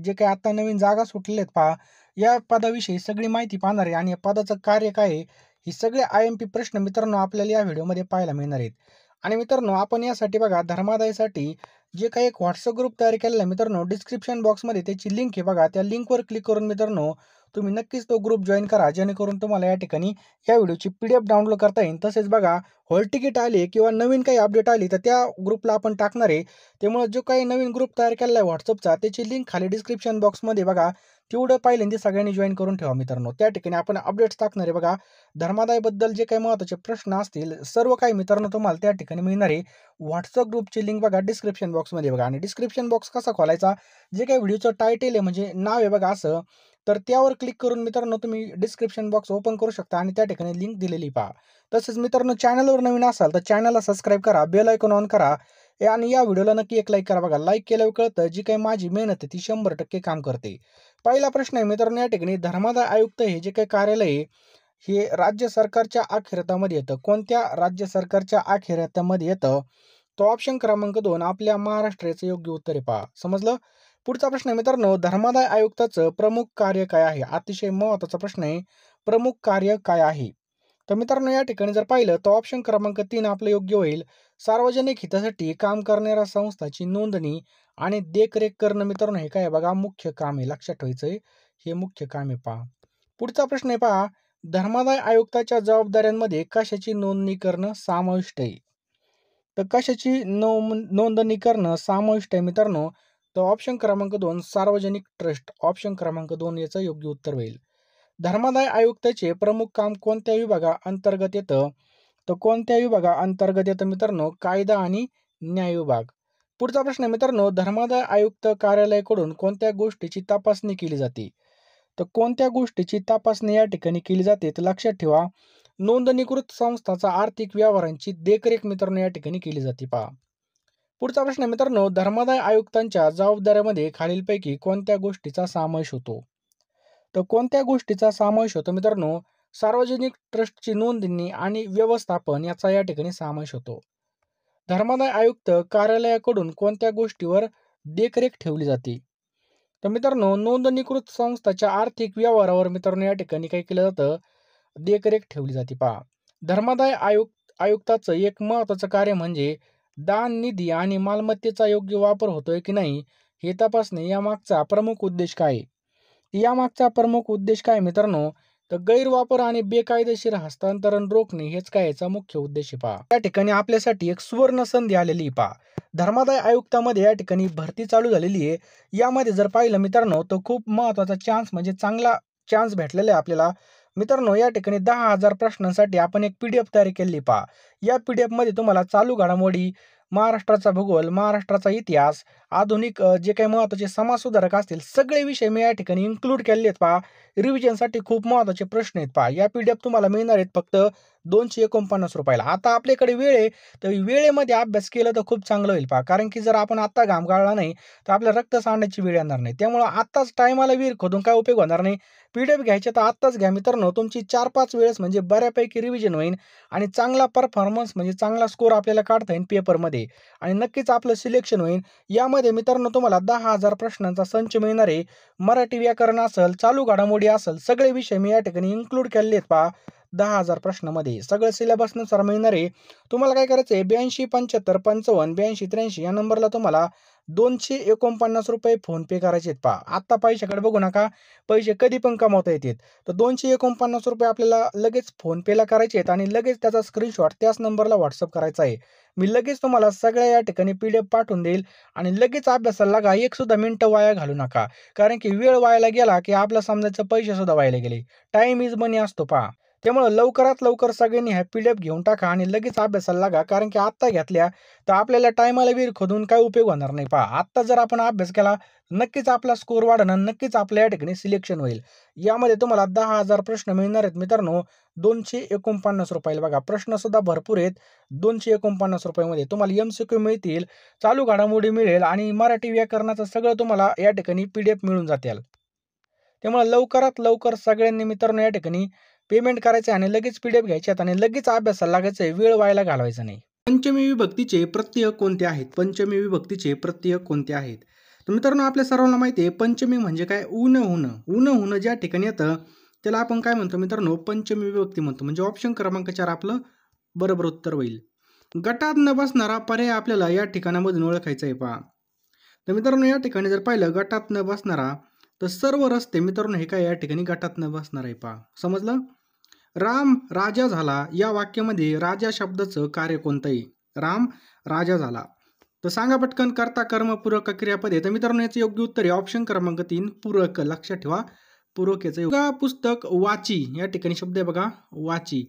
जे काही आता नवीन जागा सुटलेल्या आहेत पहा, या पदाविषयी सगळी माहिती पाहणार आहे आणि या पदाचं कार्य काय आहे, हे सगळे IMP प्रश्न मित्रांनो आपल्याला या व्हिडिओमध्ये पाहायला मिळणार आहेत. आणि मित्रांनो आपण यासाठी बघा धर्मादायसाठी जे काही एक WhatsApp ग्रुप तयार केलेला आहे मित्रांनो, डिस्क्रिप्शन बॉक्समध्ये त्याची लिंक आहे बघा. त्या लिंकवर क्लिक करून मित्रांनो तुम्ही नक्कीच तो ग्रुप जॉइन करा, जेणेकरून तुम्हाला या ठिकाणी या व्हिडिओची PDF डाउनलोड करता येईल. तसेच बघा हॉल तिकीट आली किंवा नवीन काही अपडेट आली तर त्या ग्रुपला आपण टाकणार आहे. त्यामुळे जो काही नवीन ग्रुप तयार केलेला आहे WhatsAppचा त्याची लिंक खाली डिस्क्रिप्शन बॉक्समध्ये बघा. तेवढं पहिल्यांदा सगळ्यांनी जॉइन करून ठेवा मित्रांनो. त्या ठिकाणी आपण अपडेट्स टाकणार आहे बघा. धर्मादायबद्दल जे काही महत्त्वाचे प्रश्न असतील सर्व काही मित्रांनो तुम्हाला त्या ठिकाणी मिळणार आहे. WhatsApp ग्रुपची लिंक बघा डिस्क्रिप्शन बॉक्समध्ये बघा. आणि डिस्क्रिप्शन बॉक्स कसा खोलायचा, जे काही व्हिडिओचं टायटल आहे म्हणजे नाव आहे बघा असं, तर त्यावर क्लिक करून मित्रांनो तुम्ही डिस्क्रिप्शन बॉक्स ओपन करू शकता आणि त्या ठिकाणी लिंक दिलेली पहा. तसेच मित्रांनो चॅनलवर नवीन असाल तर चॅनलला सबस्क्राईब करा, बेल आयकॉन ऑन करा आणि या व्हिडिओला नक्की एक लाईक करा बघा. लाईक केल्यावर कळतं जी काही माझी मेहनत आहे ती 100% काम करते. पहिला प्रश्न आहे मित्रांनो या ठिकाणी धर्मादाय आयुक्त हे जे काही कार्यालय आहे हे राज्य सरकारच्या अखत्यारीमध्ये येतं. कोणत्या राज्य सरकारच्या अखत्यारीमध्ये येतं? तो ऑप्शन क्रमांक 2 आपल्या महाराष्ट्राचं योग्य उत्तर आहे पहा. समजलं? पुढचा प्रश्न आहे मित्रांनो धर्मादाय आयुक्ताचं प्रमुख कार्य काय आहे? अतिशय महत्त्वाचा प्रश्न आहे. प्रमुख कार्य काय आहे? तर मित्रांनो या ठिकाणी जर पाहिलं तर ऑप्शन क्रमांक 3 आपलं योग्य होईल. सार्वजनिक हितासाठी काम करणाऱ्या संस्थाची नोंदणी आणि देखरेख करणं मित्रांनो हे काय आहे बघा मुख्य काम आहे. लक्षात ठेवायचंय हे मुख्य काम आहे पहा. पुढचा प्रश्न आहे पहा धर्मादाय आयुक्ताच्या जबाबदाऱ्यांमध्ये कशाची नोंदणी करणं समाविष्ट आहे? तर कशाची नोंदणी करणं समाविष्ट आहे मित्रांनो? तर ऑप्शन क्रमांक 2 सार्वजनिक ट्रस्ट. ऑप्शन क्रमांक 2 याचं योग्य उत्तर होईल. धर्मादाय आयुक्ताचे प्रमुख काम कोणत्या विभागाअंतर्गत येतं? तर कोणत्या विभागाअंतर्गत येतं मित्रांनो? कायदा आणि न्याय विभाग. पुढचा प्रश्न आहे मित्रांनो धर्मादाय आयुक्त कार्यालयाकडून कोणत्या गोष्टीची तपासणी केली जाते? तर कोणत्या गोष्टीची तपासणी या ठिकाणी केली जाते? तर लक्षात ठेवा नोंदणीकृत संस्थाचा आर्थिक व्यवहारांची देखरेख मित्रांनो या ठिकाणी केली जाते पहा. पुढचा प्रश्न आहे मित्रांनो धर्मादाय आयुक्तांच्या जबाबदाऱ्यामध्ये खालीलपैकी कोणत्या गोष्टीचा समावेश होतो? तर कोणत्या गोष्टीचा समावेश होतो मित्रांनो? सार्वजनिक ट्रस्टची नोंदणी आणि व्यवस्थापन याचा या ठिकाणी समावेश होतो. धर्मादाय आयुक्त कार्यालयाकडून कोणत्या गोष्टीवर देखरेख ठेवली जाते? तर मित्रांनो नोंदणीकृत संस्थाच्या आर्थिक व्यवहारावर मित्रांनो या ठिकाणी काय केलं जातं? देखरेख ठेवली जाते पहा. धर्मादाय आयुक्ताचं एक महत्त्वाचं कार्य म्हणजे दान निधी आणि मालमत्तेचा योग्य वापर होतोय की नाही हे तपासणे. यामागचा प्रमुख उद्देश काय आहे? यामागचा प्रमुख उद्देश काय मित्रांनो? तर गैरवापर आणि बेकायदेशीर हस्तांतरण रोखणे हेच काय याचा मुख्य उद्देश आहे पहा. या ठिकाणी आपल्यासाठी एक सुवर्ण संधी आलेली पहा. धर्मादाय आयुक्तामध्ये या ठिकाणी भरती चालू झालेली आहे. यामध्ये जर पाहिलं मित्रांनो तर खूप महत्त्वाचा चान्स म्हणजे चांगला चान्स भेटलेला आहे आपल्याला. मित्रांनो या ठिकाणी 10,000 प्रश्नांसाठी आपण एक PDF तयार केली पहा. या PDF मध्ये तुम्हाला चालू घडामोडी, महाराष्ट्राचा भूगोल, महाराष्ट्राचा इतिहास, आधुनिक जे काही महत्त्वाचे समाजसुधारक असतील सगळे विषय मी या ठिकाणी इन्क्लूड केलेले आहेत पहा. रिव्हिजनसाठी खूप महत्त्वाचे प्रश्न आहेत पहा. या PDF तुम्हाला मिळणार आहेत फक्त ₹249 ला. आता आपल्याकडे वेळ आहे तर वेळेमध्ये अभ्यास केला तर खूप चांगलं होईल पहा. कारण की जर आपण आत्ता घाम गाळला नाही तर आपल्या रक्त सांडण्याची वेळ येणार नाही. त्यामुळं आत्ताच टायमाला विहीर खोदून काय उपयोग होणार नाही. PDF घ्यायचे तर आत्ताच घ्या मित्रांनो. तुमची 4-5 वेळेस म्हणजे बऱ्यापैकी रिव्हिजन होईल आणि चांगला परफॉर्मन्स म्हणजे चांगला स्कोर आपल्याला काढता येईल पेपरमध्ये आणि नक्कीच आपलं सिलेक्शन होईल. यामध्ये मित्रांनो तुम्हाला 10,000 प्रश्नांचा संच मिळणार आहे. मराठी व्याकरण असेल, चालू घडामोडी असेल, सगळे विषय मी या ठिकाणी इन्क्लूड केलेले आहेत पहा. 10,000 प्रश्नामध्ये सगळं सिलेबसनुसार मिळणार आहे. तुम्हाला काय करायचं आहे 82 75 55 82 83 या नंबरला तुम्हाला ₹249 फोनपे करायचे आहेत पहा. आत्ता पैशाकडे बघू नका. पैसे कधी पण कमवता येतात. तर ₹249 आपल्याला लगेच फोनपेला करायचे आहेत आणि लगेच त्याचा स्क्रीनशॉट त्याच नंबरला WhatsApp करायचा आहे. मी लगेच तुम्हाला सगळ्या या ठिकाणी PDF पाठवून देईल आणि लगेच अभ्यासाला लागा. एक सुद्धा मिनिटं वाया घालू नका. कारण की वेळ वायाला गेला की आपलं समजायचं पैसे सुद्धा वायाला गेले. टाईम इज मनी असतो पहा. त्यामुळं लवकरात लवकर सगळ्यांनी हा PDF घेऊन टाका आणि लगेच अभ्यासाला लागा. कारण की आत्ता घेतल्या तर आपल्याला टायमाला विहीर खोदून काय उपयोग होणार नाही पहा. आत्ता जर आपण अभ्यास केला नक्कीच आपला स्कोर वाढणार, नक्कीच आपल्या या ठिकाणी सिलेक्शन होईल. यामध्ये तुम्हाला 10,000 प्रश्न मिळणार आहेत मित्रांनो ₹249 बघा. प्रश्न सुद्धा भरपूर आहेत. ₹249 मध्ये तुम्हाला MCQ मिळतील, चालू घडामोडी मिळेल आणि मराठी व्याकरणाचं सगळं तुम्हाला या ठिकाणी PDF मिळून जातील. त्यामुळे लवकरात लवकर सगळ्यांनी मित्रांनो या ठिकाणी पेमेंट करायचं आणि लगेच PDF घ्यायचे आहेत आणि लगेच अभ्यासाला लागायचं आहे. वेळ वायाला घालवायचा नाही. पंचमी विभक्तीचे प्रत्यय कोणते आहेत? पंचमी विभक्तीचे प्रत्यय कोणते आहेत? तर मित्रांनो आपल्या सर्वांना माहिती आहे पंचमी म्हणजे काय, ऊन होणं. ऊन होणं ज्या ठिकाणी येतं त्याला आपण काय म्हणतो मित्रांनो, पंचमी विभक्ती म्हणतो. म्हणजे ऑप्शन क्रमांक 4 आपलं बरोबर उत्तर होईल. गटात न बसणारा पर्याय आपल्याला या ठिकाणामधून ओळखायचा आहे पहा. तर मित्रांनो या ठिकाणी जर पाहिलं गटात न बसणारा, तर सर्व रस्ते मित्रांनो हे काय या ठिकाणी गटात न बसणार आहे पहा. समजलं? राम राजा झाला या वाक्यामध्ये राजा शब्दाचं कार्य कोणतं आहे? राम राजा झाला. तर सांगा पटकन, कर्ता कर्म पूरक क्रियापद आहे. तर मित्रांनो याचं योग्य उत्तर आहे ऑप्शन क्रमांक 3 पूरक. लक्षात ठेवा पूरक याचं. पुस्तक वाची या ठिकाणी शब्द आहे बघा, वाची.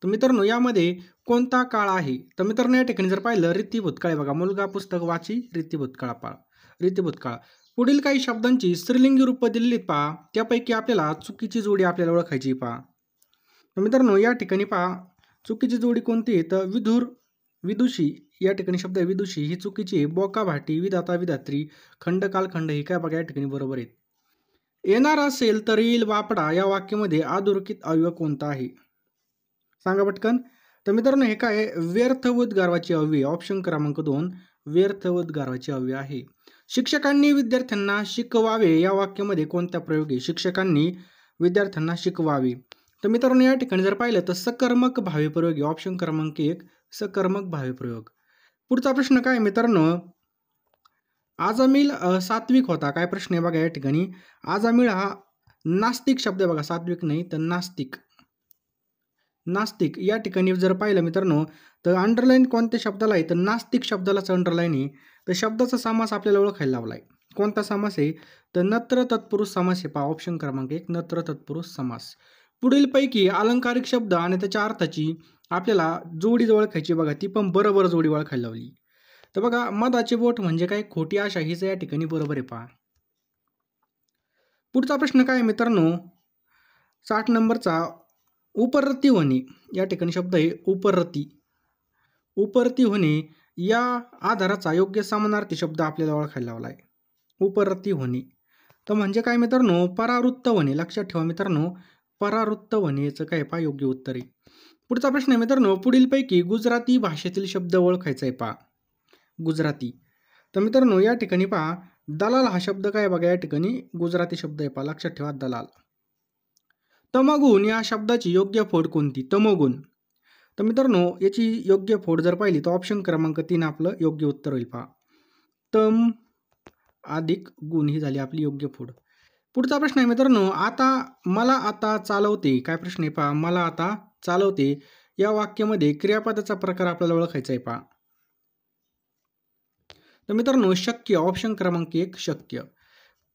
तर मित्रांनो यामध्ये कोणता काळ आहे? तर मित्रांनो या ठिकाणी जर पाहिलं रीती भूतकाळ आहे बघा. मुलगा पुस्तक वाची रीती भूतकाळ. पुढील काही शब्दांची स्त्रीलिंगी रूप दिलेली पहा, त्यापैकी आपल्याला चुकीची जोडी आपल्याला ओळखायची पहा. तर मित्रांनो या ठिकाणी पहा चुकीची जोडी कोणती आहे? तर विधुर विदुषी या ठिकाणी शब्द आहे विदुषी ही चुकीची आहे. बोका भाटी, विधाता विधात्री, खंड कालखंड ही काय बघा या ठिकाणी बरोबर आहेत. येणार असेल तर येईल वापडा या वाक्यामध्ये अधोरेखित अवयव कोणता आहे? सांगा पटकन. तर मित्रांनो हे काय व्यर्थ उद्गाराची अव्यय, ऑप्शन क्रमांक 2 व्यर्थ उद्गाराची अव्यय आहे. शिक्षकांनी विद्यार्थ्यांना शिकवावे या वाक्यामध्ये कोणता प्रयोग आहे? शिक्षकांनी विद्यार्थ्यांना शिकवावे. तर मित्रांनो या ठिकाणी जर पाहिलं तर सकर्मक भावी प्रयोग आहे. ऑप्शन क्रमांक 1 सकर्मक भावी प्रयोग. पुढचा प्रश्न काय मित्रांनो, आजामिल सात्विक होता. काय प्रश्न आहे बघा या ठिकाणी. आजामिल हा नास्तिक शब्द आहे बघा, सात्विक नाही तर नास्तिक. नास्तिक या ठिकाणी जर पाहिलं मित्रांनो तर अंडरलाईन कोणत्या शब्दाला आहे? तर नास्तिक शब्दालाच अंडरलाईन आहे. तर शब्दाचा समास आपल्याला ओळखायला लावलाय. कोणता समास आहे? तर नत्र तत्पुरुष समास आहे पहा, ऑप्शन क्रमांक 1 नत्र तत्पुरुष समास. पुढील पैकी अलंकारिक शब्द आणि त्याच्या अर्थाची आपल्याला जोडी ओळखायची बघा, ती पण बरोबर जोडी ओळखायला लावली. तर बघा मधाचे बोट म्हणजे काय, खोटी आशा हीच या ठिकाणी बरोबर आहे पहा. पुढचा प्रश्न काय मित्रांनो 60 नंबरचा, उपरती होणे या ठिकाणी शब्द आहे उपरती. उपरती होणे या आधाराचा योग्य समानार्थी शब्द आपल्याला ओळखायला लावला आहे. उपरती होणे तर म्हणजे काय मित्रांनो, परावृत्त होणे. लक्षात ठेवा मित्रांनो परावृत्त होणे याचं काय पहा योग्य उत्तर आहे. पुढचा प्रश्न आहे मित्रांनो, पुढीलपैकी गुजराती भाषेतील शब्द ओळखायचा आहे पहा. गुजराती. तर मित्रांनो या ठिकाणी पहा दलाल हा शब्द काय बघा या ठिकाणी गुजराती शब्द आहे पहा. लक्षात ठेवा दलाल. तमोगुण या शब्दाची योग्य फोड कोणती? तमोगुण. तर मित्रांनो याची योग्य फोड जर पाहिली तर ऑप्शन क्रमांक 3 आपलं योग्य उत्तर होईल पहा. तम अधिक गुण ही झाली आपली योग्य फोड. पुढचा प्रश्न आहे मित्रांनो, मला आता चालवते. काय प्रश्न आहे पहा, मला आता चालवते या वाक्यामध्ये क्रियापदाचा प्रकार आपल्याला ओळखायचा आहे पहा. तर मित्रांनो शक्य, ऑप्शन क्रमांक 1 शक्य.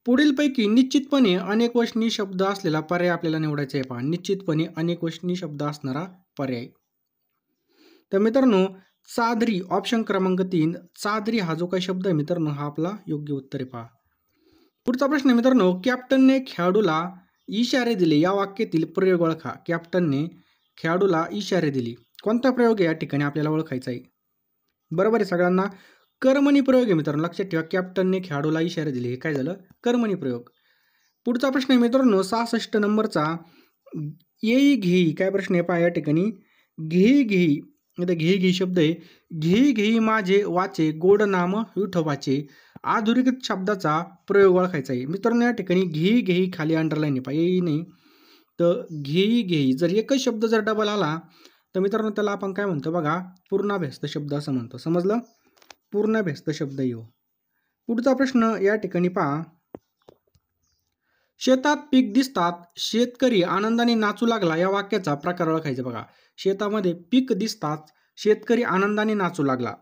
पुढीलपैकी निश्चितपणे अनेक वचनी शब्द असलेला पर्याय आपल्याला निवडायचा आहे पहा. निश्चितपणे अनेक वचनी शब्द असणारा पर्याय. तर मित्रांनो चादरी, ऑप्शन क्रमांक 3 चादरी हा जो काही शब्द आहे मित्रांनो हा आपला योग्य उत्तर आहे पहा. पुढचा प्रश्न आहे मित्रांनो, कॅप्टनने खेळाडूला इशारे दिले या वाक्यातील प्रयोग ओळखा. कॅप्टनने खेळाडूला इशारे दिले. कोणता प्रयोग आहे या ठिकाणी आपल्याला ओळखायचा आहे? बरोबर आहे सगळ्यांना. कर्मणी प्रयोग आहे मित्रांनो. लक्षात ठेवा कॅप्टनने खेळाडूला इशारे दिले हे काय झालं? कर्मणी प्रयोग. पुढचा प्रश्न आहे मित्रांनो 66 नंबरचा, येई घेई. काय प्रश्न आहे पहा या ठिकाणी. घेई घेई इथं घेई घेई शब्द आहे. घेई घेई माझे वाचे गोड नाम विठोबाचे. अधोरेखित शब्दाचा प्रयोग ओळखायचा आहे. मित्रांनो या ठिकाणी घेई घेई खाली अंडरलाईन आहे पहा, येई नाही तर घेई घेई. जर एकच शब्द जर डबल आला तर मित्रांनो त्याला आपण काय म्हणतो बघा, पूर्णाभ्यस्त शब्द असं म्हणतो. समजलं? पूर्णाभ्यस्त शब्द येऊ. पुढचा प्रश्न या ठिकाणी पहा, शेतात पीक दिसतात शेतकरी आनंदाने नाचू लागला या वाक्याचा प्रकार ओळखायचा बघा. शेतामध्ये पीक दिसतात शेतकरी आनंदाने नाचू लागला.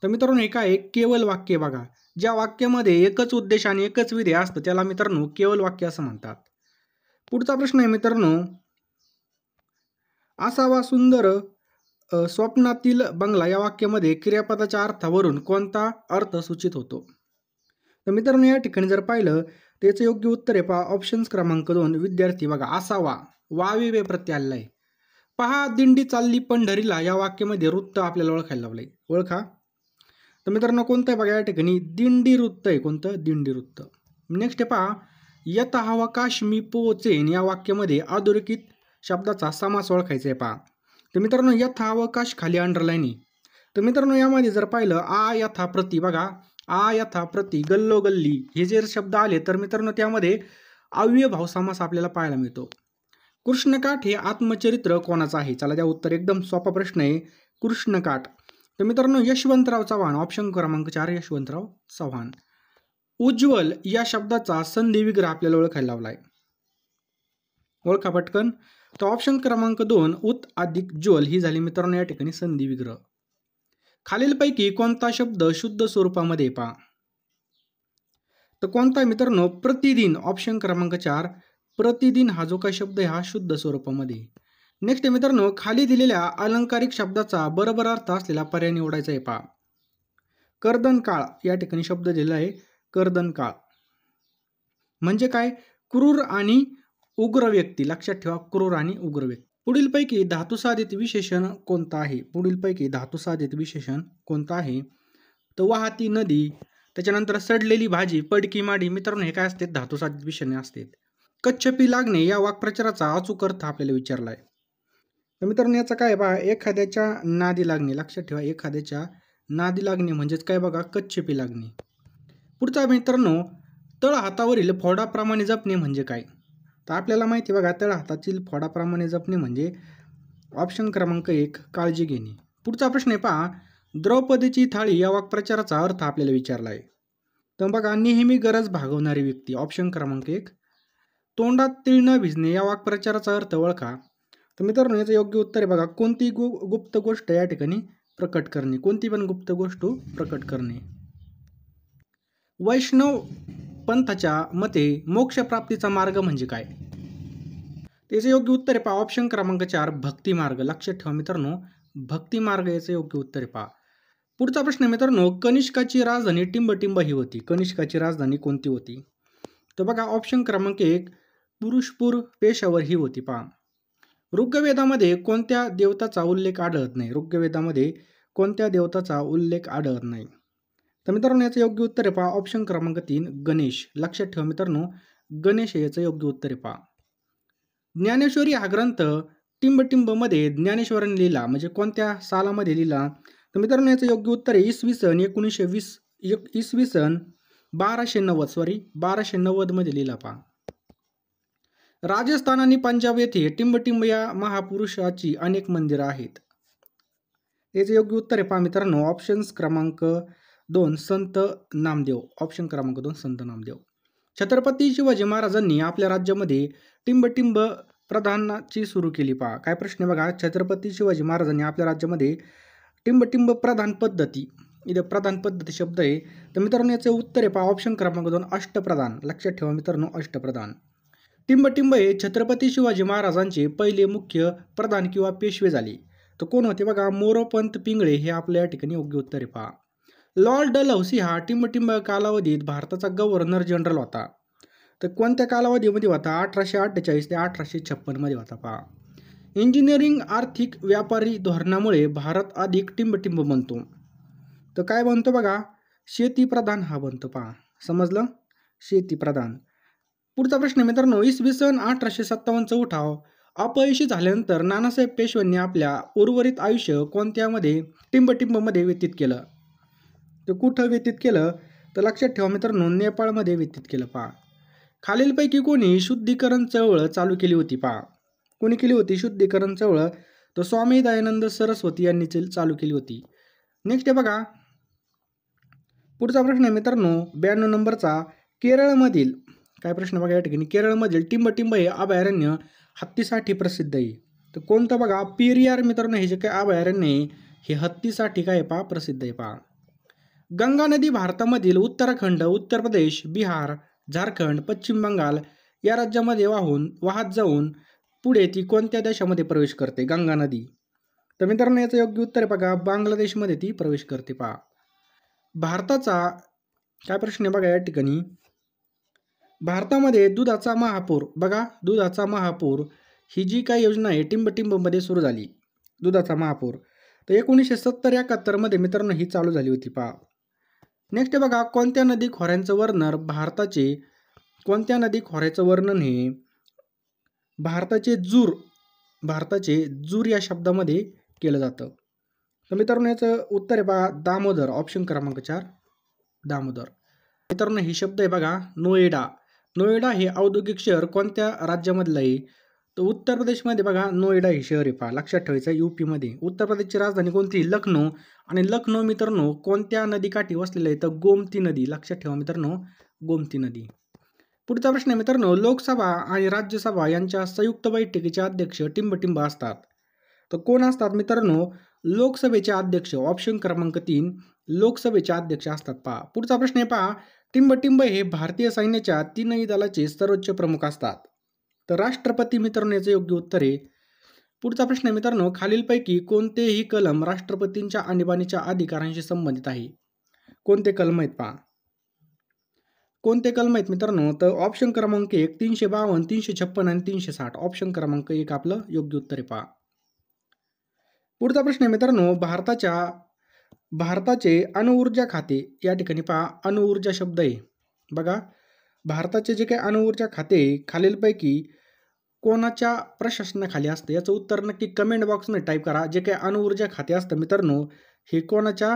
तर मित्रांनो हे काय केवळ वाक्य बघा. ज्या वाक्यामध्ये एकच उद्देश आणि एकच विधेय असतं त्याला मित्रांनो केवळ वाक्य असं म्हणतात. पुढचा प्रश्न आहे मित्रांनो, असावा सुंदर स्वप्नातील बंगला या वाक्यामध्ये क्रियापदाच्या अर्थावरून कोणता अर्थ सूचित होतो? तर मित्रांनो या ठिकाणी जर पाहिलं त्याचं योग्य उत्तर आहे पहा, ऑप्शन क्रमांक 2 विद्यार्थी. बघा असावा वावी वे प्रत्यय आलेला आहे. पहा दिंडी चालली पंढरीला या वाक्यामध्ये वृत्त आपल्याला ओळखायला लावलंय. ओळखा. तर मित्रांनो कोणतं आहे बघा या ठिकाणी दिंडी वृत्त आहे. कोणतं? दिंडी वृत्त. नेक्स्ट आहे पहा, यथावकाश मी पोहोचेन या वाक्यामध्ये अधोरेखित शब्दाचा समास ओळखायचा आहे पहा. तर मित्रांनो यथावकाश खाली अंडरलाईन आहे. तर मित्रांनो यामध्ये जर पाहिलं आ यथा प्रति बघा आ यथा प्रति गल्लो गल्ली हे जे शब्द आले तर मित्रांनो त्यामध्ये अव्ययभाव समास आपल्याला पाहायला मिळतो. कृष्णकाठ हे आत्मचरित्र कोणाचं आहे? चला द्या उत्तर. एकदम सोपा प्रश्न आहे. कृष्णकाठ तर मित्रांनो यशवंतराव चव्हाण. ऑप्शन क्रमांक 4 यशवंतराव चव्हाण. उज्ज्वल या शब्दाचा संधी विग्रह आपल्याला ओळखायला लावलाय. ओळखा पटकन. तर ऑप्शन क्रमांक 2 उत अधिक ज्वल ही झाली मित्रांनो या ठिकाणी संधी विग्रह. खालीलपैकी कोणता शब्द शुद्ध स्वरूपामध्ये पहा? तर कोणता मित्रांनो? प्रतिदिन. ऑप्शन क्रमांक 4 प्रतिदिन हा जो काही शब्द आहे हा शुद्ध स्वरूपामध्ये. नेक्स्ट मित्रांनो खाली दिलेल्या अलंकारिक शब्दाचा बरोबर अर्थ असलेला पर्याय निवडायचा आहे पहा. कर्दन काळ या ठिकाणी शब्द दिलेला आहे कर्दन काळ. म्हणजे काय? क्रूर आणि उग्र व्यक्ती. लक्षात ठेवा क्रूर आणि उग्र व्यक्ती. पुढीलपैकी धातुसाधित विशेषण कोणतं आहे? पुढीलपैकी धातुसाधित विशेषण कोणतं आहे? तर वाहती नदी, त्याच्यानंतर सडलेली भाजी, पडकी माडी. मित्रांनो हे काय असते? धातुसाधित विशेषणे असतात. कच्छपी लागणे या वाक्प्रचाराचा अचूक अर्थ आपल्याला विचारलाय. तर मित्रांनो याचा काय बघा, एखाद्याच्या नादी लागणे. लक्षात ठेवा एखाद्याच्या नादी लागणे म्हणजेच काय बघा? कच्छपी लागणे. पुढचा मित्रांनो तळ हातावरील फोडाप्रमाणे जपणे म्हणजे काय? तर आपल्याला माहिती बघा तळ हातातील फोडाप्रमाणे जपणे म्हणजे ऑप्शन क्रमांक 1 काळजी घेणे. पुढचा प्रश्न आहे पहा. द्रौपदीची थाळी या वाक्प्रचाराचा अर्थ आपल्याला विचारला आहे. तर बघा नेहमी गरज भागवणारी व्यक्ती. ऑप्शन क्रमांक 1. तोंडात तीळ न भिजणे या वाक्प्रचाराचा अर्थ ओळखा. तर मित्रांनो याचं योग्य उत्तर आहे बघा कोणती गुप्त गोष्ट या ठिकाणी प्रकट करणे. कोणती पण गुप्त गोष्ट प्रकट करणे. वैष्णव पंथाच्या मते मोक्षप्राप्तीचा मार्ग म्हणजे काय? त्याचे योग्य उत्तर आहे पहा ऑप्शन क्रमांक 4 भक्ती मार्ग. लक्षात ठेवा मित्रांनो भक्ती मार्ग याचं योग्य उत्तर आहे पहा. पुढचा प्रश्न मित्रांनो कनिष्काची राजधानी टिंबटिंब ही होती. कनिष्काची राजधानी कोणती होती? तर बघा ऑप्शन क्रमांक 1 पुरुषपूर पेशावर ही होती पहा. ऋग्वेदामध्ये कोणत्या देवताचा उल्लेख आढळत नाही? ऋग्वेदामध्ये कोणत्या देवताचा उल्लेख आढळत नाही? तर मित्रांनो याचं योग्य उत्तर आहे पहा ऑप्शन क्रमांक 3 गणेश. लक्षात ठेवा मित्रांनो गणेश याचं योग्य उत्तर आहे पहा. ज्ञानेश्वरी हा ग्रंथ टिंबटिंबमध्ये ज्ञानेश्वरांनी लिहिला म्हणजे कोणत्या सालामध्ये लिहिला? तर मित्रांनो याचं योग्य उत्तर आहे इसवी सन 1920 इसवी सन 1290 मध्ये लिहिला पहा. राजस्थान आणि पंजाब येथे टिंबटिंब या महापुरुषाची अनेक मंदिरं आहेत. याचे योग्य उत्तर आहे पहा मित्रांनो ऑप्शन क्रमांक 2 संत नामदेव. ऑप्शन क्रमांक 2 संत नामदेव. छत्रपती शिवाजी महाराजांनी आपल्या राज्यामध्ये टिंबटिंब प्रधानाची सुरू केली पहा. काय प्रश्न बघा छत्रपती शिवाजी महाराजांनी आपल्या राज्यामध्ये टिंबटिंब प्रधान पद्धती. इथे प्रधान पद्धती शब्द आहे. तर मित्रांनो याचे उत्तर आहे पहा ऑप्शन क्रमांक 2 अष्टप्रधान. लक्षात ठेवा मित्रांनो अष्टप्रधान. टिंबटिंब हे छत्रपती शिवाजी महाराजांचे पहिले मुख्य प्रधान किंवा पेशवे झाले. तर कोण होते बघा मोरोपंत पिंगळे हे आपल्या या ठिकाणी योग्य उत्तर आहे पहा. लॉर्ड डलहौसी हा टिंबटिंब कालावधीत भारताचा गव्हर्नर जनरल होता. तर कोणत्या कालावधीमध्ये होता? 1848 ते 1856 मध्ये होता पहा. इंजिनिअरिंग आर्थिक व्यापारी धोरणामुळे भारत अधिक टिंबटिंब बनतो. तर काय बनतो बघा शेतीप्रधान हा बनतो पहा. समजलं शेतीप्रधान. पुढचा प्रश्न मित्रांनो इसवी सन 1857चा उठाव अपयशी झाल्यानंतर नानासाहेब पेशव्यांनी आपल्या उर्वरित आयुष्य कोणत्यामध्ये टिंबटिंबमध्ये व्यतीत केलं? तर कुठं व्यतीत केलं? तर लक्षात ठेवा मित्रांनो नेपाळमध्ये व्यतीत केलं पहा. खालीलपैकी कोणी शुद्धीकरण चळवळ चालू केली होती पहा. कोणी केली होती शुद्धीकरण चळवळ? तर स्वामी दयानंद सरस्वती यांनी चालू केली होती. नेक्स्ट आहे बघा पुढचा प्रश्न आहे मित्रांनो 92 नंबरचा. केरळमधील काय प्रश्न बघा या ठिकाणी केरळमधील टिंबटिंब हे अभयारण्य हत्तीसाठी प्रसिद्ध आहे. तर कोणतं बघा पेरियार मित्रांनो हे जे काय अभयारण्य आहे हे हत्तीसाठी काय पहा प्रसिद्ध आहे पहा. गंगा नदी भारतामधील उत्तराखंड, उत्तर प्रदेश, बिहार, झारखंड, पश्चिम बंगाल या राज्यामध्ये वाहत जाऊन पुढे ती कोणत्या देशामध्ये प्रवेश करते? गंगा नदी. तर मित्रांनो याचं योग्य उत्तर आहे बघा बांगलादेशमध्ये ती प्रवेश करते पहा. भारताचा काय प्रश्न आहे बघा या ठिकाणी भारतामध्ये दुधाचा महापूर बघा दुधाचा महापूर ही जी काही योजना आहे टिंबटिंबमध्ये सुरू झाली. दुधाचा महापूर तर 1970-71 मध्ये मित्रांनो ही चालू झाली होती पहा. नेक्स्ट आहे बघा कोणत्या नदी खोऱ्यांचं वर्णन कोणत्या नदी खोऱ्याचं वर्णन हे भारताचे जूर या शब्दामध्ये केलं जातं. तर मित्रांनो याचं उत्तर आहे बघा दामोदर. ऑप्शन क्रमांक 4 दामोदर. मित्रांनो ही शब्द आहे बघा नोएडा. नोएडा हे औद्योगिक शहर कोणत्या राज्यामधलं आहे? तर उत्तर प्रदेशमध्ये बघा नोएडा हे शहर आहे पहा, लक्षात ठेवायचं आहे यूपीमध्ये. उत्तर प्रदेशची राजधानी कोणती? लखनौ. आणि लखनौ मित्रांनो कोणत्या नदीकाठी वसलेलं आहे? तर गोमती नदी. लक्षात ठेवा मित्रांनो, गोमती नदी. पुढचा प्रश्न आहे मित्रांनो, लोकसभा आणि राज्यसभा यांच्या संयुक्त बैठकीचे अध्यक्ष टिंबटिंब असतात. तर कोण असतात मित्रांनो? लोकसभेचे अध्यक्ष. ऑप्शन क्रमांक 3 लोकसभेचे अध्यक्ष असतात पहा. पुढचा प्रश्न आहे पहा, टिंबटिंब हे भारतीय सैन्याच्या तीनही दलाचे सर्वोच्च प्रमुख असतात. तर राष्ट्रपती मित्रांनो याचं योग्य उत्तर आहे. पुढचा प्रश्न आहे मित्रांनो, खालीलपैकी कोणतेही कलम राष्ट्रपतींच्या आणीबाणीच्या अधिकारांशी संबंधित आहे? कोणते कलम आहेत पहा. कोणते कलम आहेत मित्रांनो? तर ऑप्शन क्रमांक 1 352, 356 आणि 360. ऑप्शन क्रमांक 1 आपलं योग्य उत्तर आहे पहा. पुढचा प्रश्न आहे मित्रांनो, भारताचे अणुऊर्जा खाते या ठिकाणी पहा अणुऊर्जा शब्द आहे बघा. भारताचे जे काही अणुऊर्जा खाते खालीलपैकी कोणाच्या प्रशासनाखाली असतं? याचं उत्तर नक्की कमेंट बॉक्समध्ये टाईप करा. जे काही अणुऊर्जा खाते असतं मित्रांनो हे कोणाच्या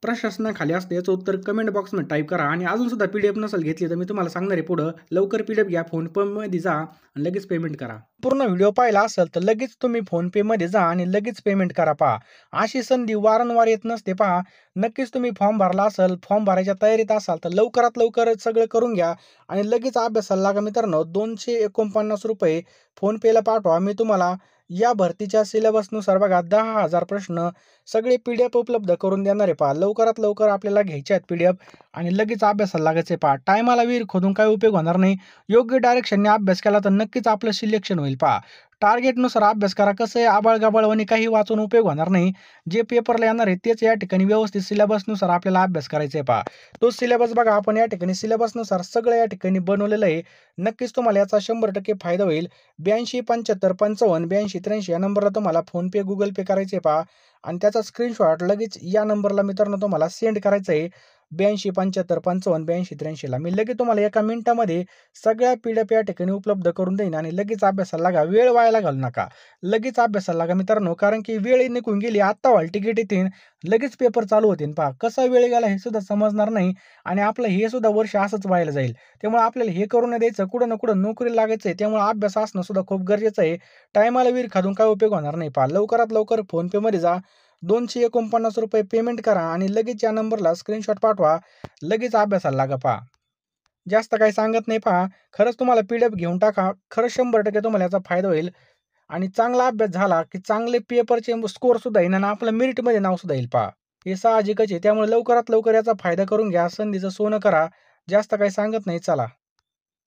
प्रशासनाखाली असतं? याचं उत्तर कमेंट बॉक्समध्ये टाईप करा. आणि अजून सुद्धा PDF नसेल घेतली तर मी तुम्हाला सांगणार आहे पुढं. लवकर PDF घ्या, फोनपेमध्ये जा आणि लगेच पेमेंट करा. पूर्ण व्हिडिओ पाहिला असेल तर लगेच तुम्ही फोनपेमध्ये जा आणि लगेच पेमेंट करा पहा. अशी संधी वारंवार येत नसते पहा. नक्कीच तुम्ही फॉर्म भरला असेल, फॉर्म भरायच्या तयारीत असाल तर लवकरात लवकर सगळं करून घ्या आणि लगेच अभ्यासाला लागा मित्रांनो. 249 रुपये फोनपेला पाठवा. मी तुम्हाला या भरतीच्या सिलेबसनुसार बघा 10,000 प्रश्न सगळे PDF उपलब्ध करून देणार आहे पहा. लवकरात लवकर आपल्याला घ्यायचे आहेत PDF आणि लगेच अभ्यासाला लागायचं आहे पहा. टायमाला विहीर खोदून काही उपयोग होणार नाही. योग्य डायरेक्शनने अभ्यास केला तर नक्कीच आपलं सिलेक्शन होईल पहा. टार्गेटनुसार अभ्यास करा. कसं आहे आबाळगाबाळवाणी काही वाचून उपयोग होणार नाही. जे पेपरला येणार आहे तेच या ठिकाणी व्यवस्थित सिलेबसनुसार आपल्याला अभ्यास करायचा आहे पहा. तो सिलेबस बघा आपण या ठिकाणी सिलेबसनुसार सगळं या ठिकाणी बनवलेलं आहे. नक्कीच तुम्हाला याचा 100% फायदा होईल. 82 75 55 82 83 या नंबरला तुम्हाला फोनपे गुगल पे करायचे पहा आणि त्याचा स्क्रीनशॉट लगेच या नंबरला मित्रांनो तुम्हाला सेंड करायचं आहे. 82 75 55 82 83 ला. मी लगेच तुम्हाला एका मिनिटामध्ये सगळ्या PDF या ठिकाणी उपलब्ध करून देईन आणि लगेच अभ्यासाला लागा. वेळ वायाला घालू नका. लगेच अभ्यासाला लागा मित्रांनो, कारण की वेळ निघून गेली. आत्ता हॉल तिकीट येतील, लगेच पेपर चालू होतील पहा. कसा वेळ गेला हे सुद्धा समजणार नाही आणि आपलं हे सुद्धा वर्ष असंच व्हायला जाईल. त्यामुळे आपल्याला हे करून नाही द्यायचं. कुठं ना कुठं नोकरीला लागायचं आहे. त्यामुळे अभ्यास असणं सुद्धा खूप गरजेचं आहे. टायमाला विहीर खादून काय उपयोग होणार नाही पहा. लवकरात लवकर फोनपेमध्ये जा, 249 रुपये पेमेंट करा आणि लगेच या नंबरला स्क्रीनशॉट पाठवा. लगेच अभ्यासाला लागा पहा. जास्त काही सांगत नाही पहा. खरंच तुम्हाला PDF घेऊन टाका. खरंच 100% तुम्हाला याचा फायदा होईल आणि चांगला अभ्यास झाला की चांगले पेपरचे स्कोर सुद्धा येईल आणि आपलं मेरिटमध्ये नाव सुद्धा येईल पहा. हे साहजिकच आहे. त्यामुळे लवकरात लवकर याचा फायदा करून घ्या. संधीचं सोनं करा. जास्त काही सांगत नाही. चला.